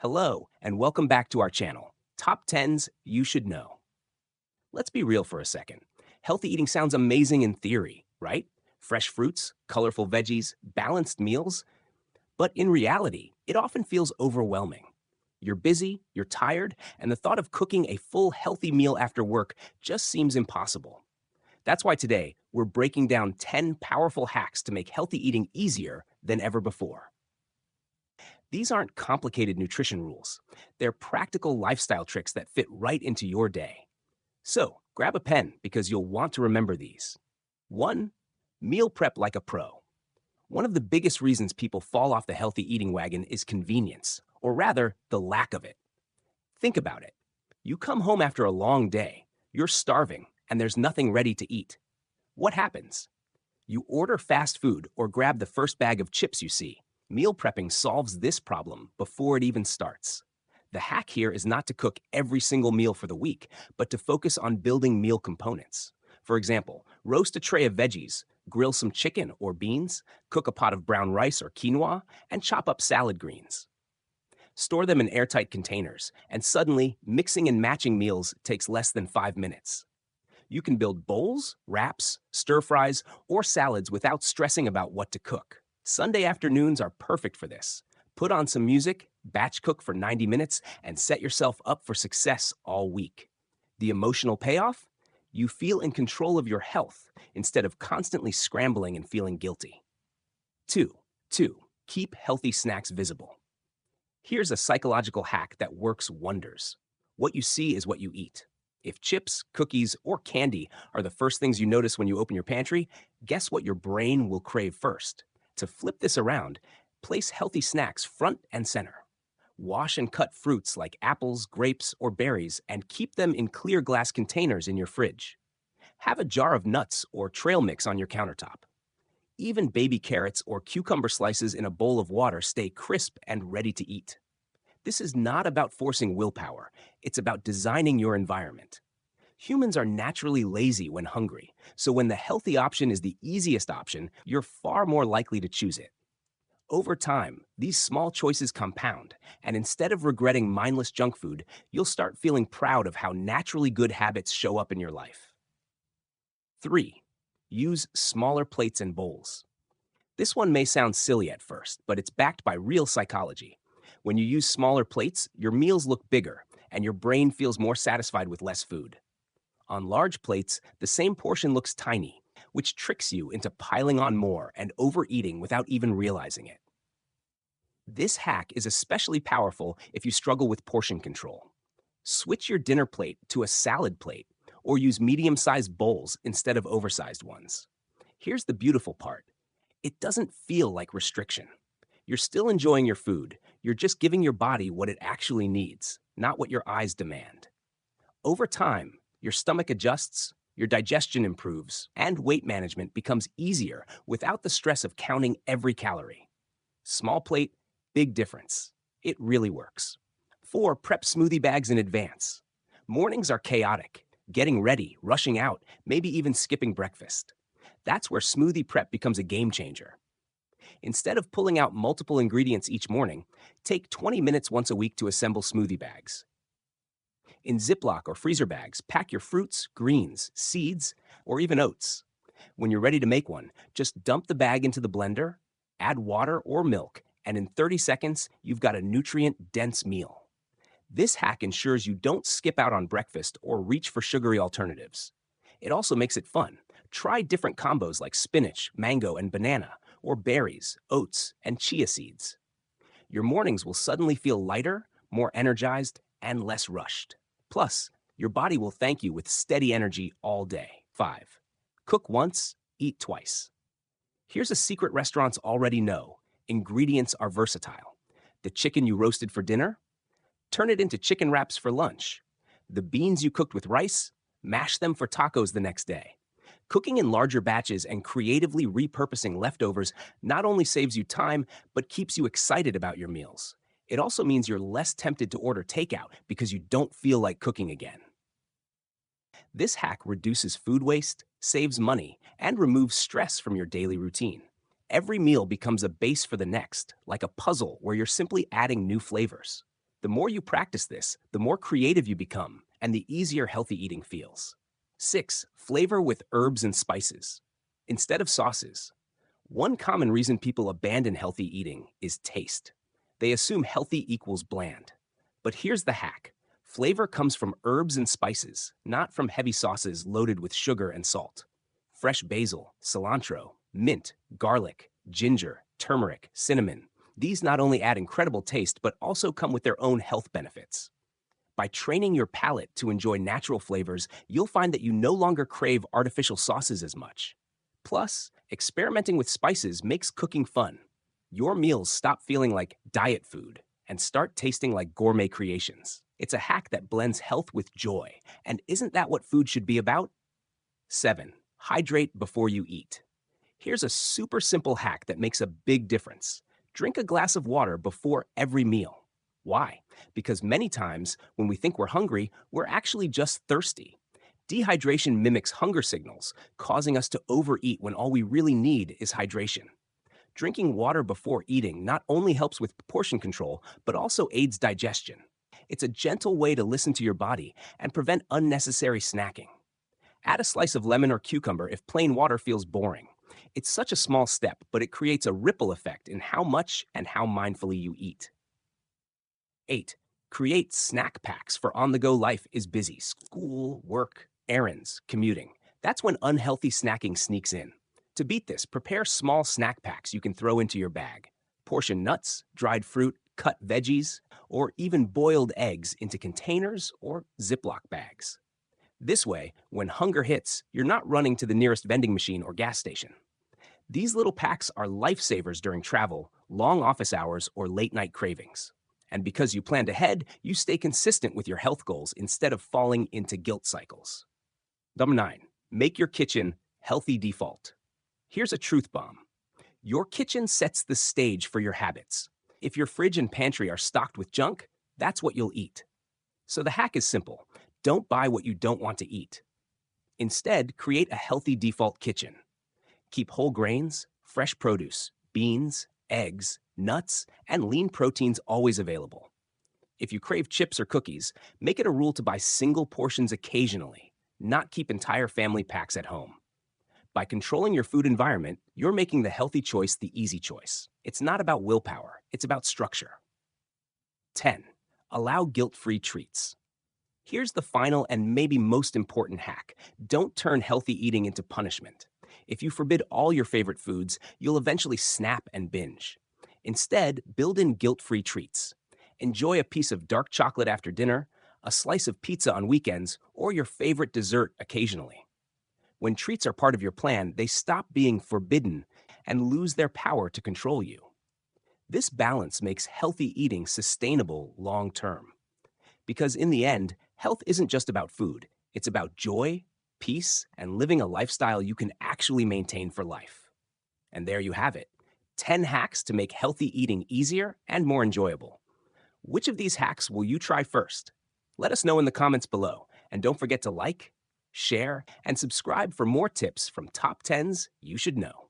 Hello, and welcome back to our channel, Top 10s You Should Know. Let's be real for a second. Healthy eating sounds amazing in theory, right? Fresh fruits, colorful veggies, balanced meals. But in reality, it often feels overwhelming. You're busy, you're tired, and the thought of cooking a full healthy meal after work just seems impossible. That's why today, we're breaking down 10 powerful hacks to make healthy eating easier than ever before. These aren't complicated nutrition rules. They're practical lifestyle tricks that fit right into your day. So, grab a pen because you'll want to remember these. 1. Meal prep like a pro. One of the biggest reasons people fall off the healthy eating wagon is convenience, or rather, the lack of it. Think about it. You come home after a long day, you're starving, and there's nothing ready to eat. What happens? You order fast food or grab the first bag of chips you see. Meal prepping solves this problem before it even starts. The hack here is not to cook every single meal for the week, but to focus on building meal components. For example, roast a tray of veggies, grill some chicken or beans, cook a pot of brown rice or quinoa, and chop up salad greens. Store them in airtight containers, and suddenly, mixing and matching meals takes less than 5 minutes. You can build bowls, wraps, stir fries, or salads without stressing about what to cook. Sunday afternoons are perfect for this. Put on some music, batch cook for 90 minutes, and set yourself up for success all week. The emotional payoff? You feel in control of your health instead of constantly scrambling and feeling guilty. 2. Keep healthy snacks visible. Here's a psychological hack that works wonders. What you see is what you eat. If chips, cookies, or candy are the first things you notice when you open your pantry, guess what your brain will crave first? To flip this around, place healthy snacks front and center. Wash and cut fruits like apples, grapes, or berries and keep them in clear glass containers in your fridge. Have a jar of nuts or trail mix on your countertop. Even baby carrots or cucumber slices in a bowl of water stay crisp and ready to eat. This is not about forcing willpower, it's about designing your environment. Humans are naturally lazy when hungry, so when the healthy option is the easiest option, you're far more likely to choose it. Over time, these small choices compound, and instead of regretting mindless junk food, you'll start feeling proud of how naturally good habits show up in your life. 3. Use smaller plates and bowls. This one may sound silly at first, but it's backed by real psychology. When you use smaller plates, your meals look bigger, and your brain feels more satisfied with less food. On large plates, the same portion looks tiny, which tricks you into piling on more and overeating without even realizing it. This hack is especially powerful if you struggle with portion control. Switch your dinner plate to a salad plate, or use medium-sized bowls instead of oversized ones. Here's the beautiful part. It doesn't feel like restriction. You're still enjoying your food, you're just giving your body what it actually needs, not what your eyes demand. Over time, your stomach adjusts, your digestion improves, and weight management becomes easier without the stress of counting every calorie. Small plate, big difference. It really works. 4. Prep smoothie bags in advance. Mornings are chaotic. Getting ready, rushing out, maybe even skipping breakfast. That's where smoothie prep becomes a game changer. Instead of pulling out multiple ingredients each morning, take 20 minutes once a week to assemble smoothie bags. In Ziploc or freezer bags, pack your fruits, greens, seeds, or even oats. When you're ready to make one, just dump the bag into the blender, add water or milk, and in 30 seconds, you've got a nutrient-dense meal. This hack ensures you don't skip out on breakfast or reach for sugary alternatives. It also makes it fun. Try different combos like spinach, mango, and banana, or berries, oats, and chia seeds. Your mornings will suddenly feel lighter, more energized, and less rushed. Plus, your body will thank you with steady energy all day. 5. Cook once, eat twice. Here's a secret restaurants already know. Ingredients are versatile. The chicken you roasted for dinner? Turn it into chicken wraps for lunch. The beans you cooked with rice? Mash them for tacos the next day. Cooking in larger batches and creatively repurposing leftovers not only saves you time, but keeps you excited about your meals. It also means you're less tempted to order takeout because you don't feel like cooking again. This hack reduces food waste, saves money, and removes stress from your daily routine. Every meal becomes a base for the next, like a puzzle where you're simply adding new flavors. The more you practice this, the more creative you become, and the easier healthy eating feels. 6. Flavor with herbs and spices instead of sauces. One common reason people abandon healthy eating is taste. They assume healthy equals bland. But here's the hack. Flavor comes from herbs and spices, not from heavy sauces loaded with sugar and salt. Fresh basil, cilantro, mint, garlic, ginger, turmeric, cinnamon. These not only add incredible taste, but also come with their own health benefits. By training your palate to enjoy natural flavors, you'll find that you no longer crave artificial sauces as much. Plus, experimenting with spices makes cooking fun. Your meals stop feeling like diet food and start tasting like gourmet creations. It's a hack that blends health with joy. And isn't that what food should be about? 7. Hydrate before you eat. Here's a super simple hack that makes a big difference. Drink a glass of water before every meal. Why? Because many times when we think we're hungry, we're actually just thirsty. Dehydration mimics hunger signals, causing us to overeat when all we really need is hydration. Drinking water before eating not only helps with portion control, but also aids digestion. It's a gentle way to listen to your body and prevent unnecessary snacking. Add a slice of lemon or cucumber if plain water feels boring. It's such a small step, but it creates a ripple effect in how much and how mindfully you eat. 8. Create snack packs for on-the-go life is busy. School, work, errands, commuting. That's when unhealthy snacking sneaks in. To beat this, prepare small snack packs you can throw into your bag. Portion nuts, dried fruit, cut veggies, or even boiled eggs into containers or Ziploc bags. This way, when hunger hits, you're not running to the nearest vending machine or gas station. These little packs are lifesavers during travel, long office hours, or late-night cravings. And because you planned ahead, you stay consistent with your health goals instead of falling into guilt cycles. Number 9. Make your kitchen healthy default. Here's a truth bomb. Your kitchen sets the stage for your habits. If your fridge and pantry are stocked with junk, that's what you'll eat. So the hack is simple. Don't buy what you don't want to eat. Instead, create a healthy default kitchen. Keep whole grains, fresh produce, beans, eggs, nuts, and lean proteins always available. If you crave chips or cookies, make it a rule to buy single portions occasionally, not keep entire family packs at home. By controlling your food environment, you're making the healthy choice the easy choice. It's not about willpower, it's about structure. 10. Allow guilt-free treats. Here's the final and maybe most important hack. Don't turn healthy eating into punishment. If you forbid all your favorite foods, you'll eventually snap and binge. Instead, build in guilt-free treats. Enjoy a piece of dark chocolate after dinner, a slice of pizza on weekends, or your favorite dessert occasionally. When treats are part of your plan, they stop being forbidden and lose their power to control you. This balance makes healthy eating sustainable long-term. Because in the end, health isn't just about food. It's about joy, peace, and living a lifestyle you can actually maintain for life. And there you have it, 10 hacks to make healthy eating easier and more enjoyable. Which of these hacks will you try first? Let us know in the comments below, and don't forget to like, share, and subscribe for more tips from Top 10s You Should Know.